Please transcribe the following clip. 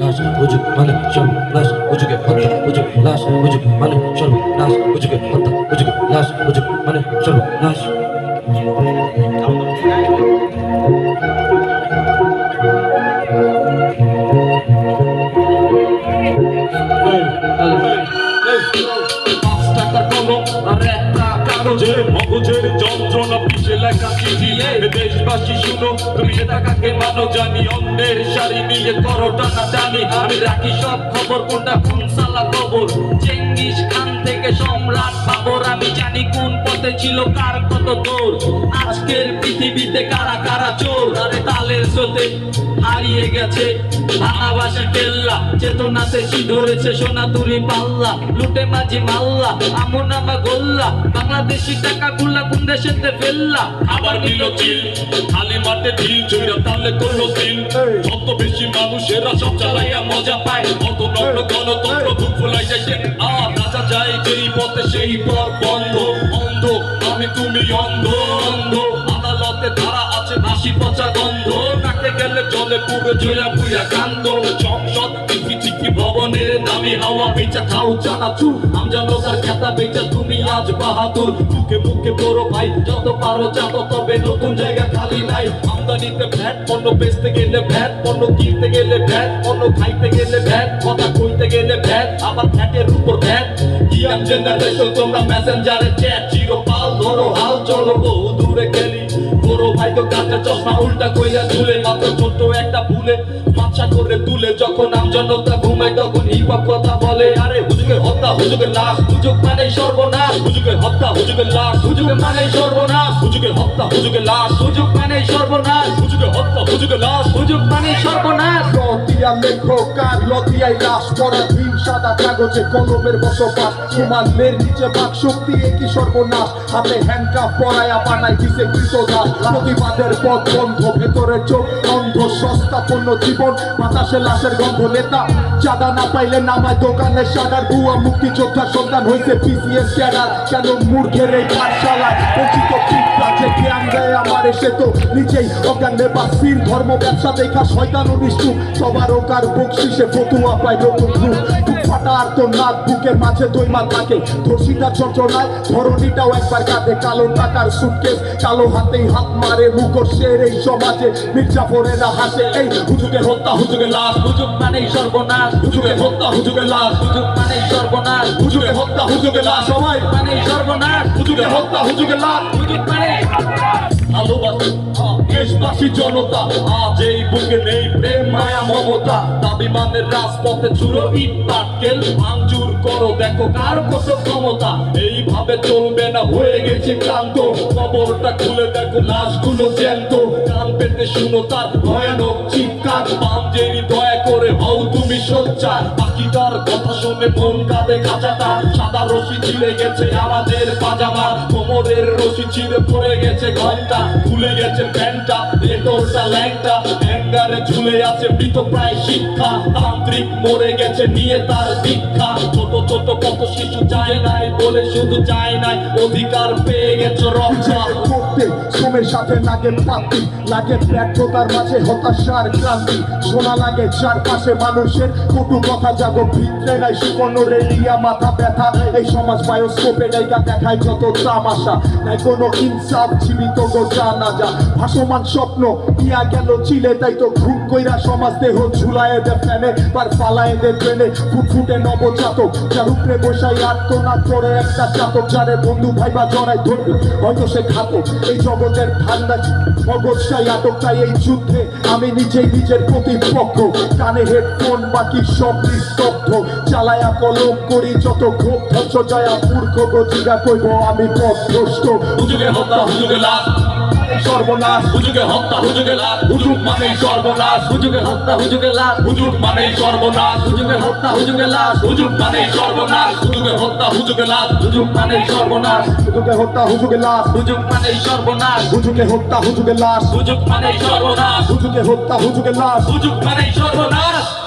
সর্বনাশ হুজুগ মানে সর্বনাশ হুজুগে হত্যা হুজুগ লাশ হুজুগ মানে সর্বনাশ হুজুগে হত্যা হুজুগে লাশ হুজুগ মানে সর্বনাশ মগজের যন্ত্রণা পিছে লেখা চিঠি দেশবাসী শুনো তুমি এটা কাকে মানো জানি অন্যের শাড়ি নিয়ে করো টানা টানি আমি রাখি সব খবর কোনটা কোন সালা খবর চেঙ্গিস খান থেকে সম্রাট বাবর আমি জানি কোন পথে ছিল কার কত দৌড় আজকের পৃথিবীতে কারা কারা চোর আরে তালের স্রোতে হারিয়ে গেছে ভালোবাসা কেল্লা চেতনাতে সি ধরেছে সোনাতুরি পাল্লা লুটে মাঝি মাল্লা আমন আমা গোল্লা বাংলাদেশি টাকা গুলা কোন দেশেতে ফেললা আবার নিল চিল খালি মাঠে ঢিল চইরা তালে করলো দিন যত বেশি মানুষেরা সব চালাইয়া মজা পায় অত নগ্ন গণতন্ত্র বুক ফুলাই যাইছে রাজা যায় যেই পথে সেই পথ বন্ধ অন্ধ আমি তুমি অন্ধ অন্ধ আদালতে ধারা আছে ভাসি পচা গন্ধ কাকে গেলে জলে পুরো জয়া পুয়া কান্দ সংসদ চিঠি ভবনের দামি হাওয়া বেচা খাও চানাচু আমজনতার খেতা বেচা তুমি আজ বাহাদুর মুখে মুখে বড় ভাই যত পারো চাতো তবে নতুন জায়গা খালি নাই আমদানিতে ভ্যাট পণ্য বেচতে গেলে ভ্যাট পণ্য কিনতে গেলে ভ্যাট পণ্য খাইতে গেলে ভ্যাট কথা কইতে গেলে ভ্যাট আবার ভ্যাটের উপর ভ্যাট ইয়াং জেনারেশন তোমরা মেসেঞ্জারে চ্যাট চিরপাল ধরো হাল চলো বহু দূরে গেলি বড় ভাই তো কাঁচা চশমা উল্টা কইরা ঝুলে মাত্র ছোট্ট একটা ভুলে মাথা করে তুলে যখন আমজনতা ঘুমায় তখন হিপ হপ কথা বলে আরে হুজুগের হত্যা হুজুগের লাশ হুজুগ মানে সর্বনাশ হুজুগের হত্যা হুজুগের লাশ হুজুগ মানে সর্বনাশ হুজুগের হত্যা হুজুগের লাশ হুজুগ মানে সর্বনাশ হুজুগের হত্যা হুজুগের লাশ হুজুগ মানে সর্বনাশ লতিয়া লেখক আর লতিয়াই লাশ পরাধীন সাদা কাগজে কলমের বসবাস কুমালের নিচে বাক শক্তি একই সর্বনাশ হাতে হ্যান্ডকাপ পরায়া বানাই দিছে কৃতদাস প্রতিবাদের পথ বন্ধ ভেতরে চোখ অন্ধ সস্তা পণ্য জীবন বাতাসে লাশের গন্ধ নেতা চাঁদা না পাইলে নামায় দোকানে সাদার বুয়া মুক্তিযোদ্ধা সন্তান হয়েছে পিসিএস ক্যাডার কেন মূর্খের এই পাঠশালায় বঞ্চিত পিতা যে জ্ঞান দেয় আমার এসে তো নিজেই অজ্ঞানে বাসির ধর্ম ব্যবসা দেখা শয়তান অনিষ্টু সবার ওকার বকশিসে ফতুয়া পায় নতুন রূপ বুক ফাটা আর তো নাক বুকের মাঝে দইমা থাকে ধর্ষিতার যন্ত্রণায় ধরণীটাও একবার কাঁদে কালো টাকার সুটকেস কালো হাতেই হাত মারে মুখোশের এই সমাজে মির্জাফরেরা হাসে এই হুজুগের হত্যা হুজুগের লাশ হুজুগ মানে সর্বনাশ হুজুগের হত্যা হুজুগের লাশ হুজুগ মানে সর্বনাশ হুজুগের হত্যা হুজুগের লাশ সবাই মানে সর্বনাশ হুজুগের হত্যা হুজুগের লাশ হুজুগ মানে ভালোবাসি দেশবাসী জনতা আজ এই বুকে নেই প্রেম মায়া মমতা দাবি মানের রাজপথে ছুড়ো ইট পাটকেল ভাঙচুর করো দেখো কার কত ক্ষমতা এইভাবে চলবে না হয়ে গেছে ক্লান্ত খবরটা খুলে দেখো লাশগুলো জ্যান্ত কান পেতে শুনো তার ভয়ানক চিৎকার বামজেরি দয়া করে হও তুমি সোচ্চার বাকিটার কথা শুনে মন কাঁদে খাঁচাটা সাদা রশি ছিঁড়ে গেছে আমাদের পাজামা কোমরের রশি ছিঁড়ে পড়ে গেছে ঘন্টা ভুলে গেছে প্যান্টটা ভেতরটা ল্যাংটা হ্যাঙ্গারে ঝুলে আছে মৃত প্রায় শিক্ষা তান্ত্রিক মরে গেছে নিয়ে তার দীক্ষা ছোট ছোট কত শিশু চায় নাই বলে শুধু চায় নাই অধিকার পেয়ে গেছে রক্ষা করতে শ্রমের সাথে লাগে পাতি লাগে ব্যর্থতার মাঝে হতাশার ক্রান্তি শোনা লাগে চারপাশে মানুষের কটু কথা জাগো ভিতরে নাই সুকর্ণ রেডিয়া মাথা ব্যথা এই সমাজ বায়োস্কোপে জায়গা দেখায় যত তামাশা নাই কোনো ইনসাফ জীবিত গো জানা যা ভাসমান স্বপ্ন ইয়া গেল চিলে তাই তো ঘুম কইরা সমাজ দেহ ঝুলায় দে ফেনে পার পালায় দে ট্রেনে ফুটফুটে নবজাতক যার উপরে বসাই আত্মনাদ করে একটা চাতক যারে বন্ধু ভাইবা জড়াই ধরবে হয়তো সে ঘাতক এই জগতের ঠান্ডা মগজটাই আটক তাই এই যুদ্ধে আমি নিজেই নিজের প্রতিপক্ষ কানে হেডফোন বাকি সব নিস্তব্ধ চালায়া কলম করি যত ক্ষোভ ধ্বংস জয়া মূর্খ গজিরা কইব আমি পথভ্রষ্ট হুজুগের হত্যা হুজুগের লাশ সর্বনাশ হুজুগের হত্যা হুজুগের লাশ হুজুগ মানে সর্বনাশ হুজুগের হত্যা হুজুগের লাশ হুজুগ মানে সর্বনাশ হুজুগের হত্যা হুজুগের লাশ হুজুগ মানে সর্বনাশ হুজুগের হত্যা হুজুগের লাশ হুজুগ মানে সর্বনাশ হুজুগের হত্যা হুজুগের লাশ হুজুগ মানে সর্বনাশ হুজুগের হত্যা হুজুগের লাশ হুজুগ মানে সর্বনাশ হুজুগের হত্যা হুজুগের লাশ হুজুগ মানে সর্বনাশ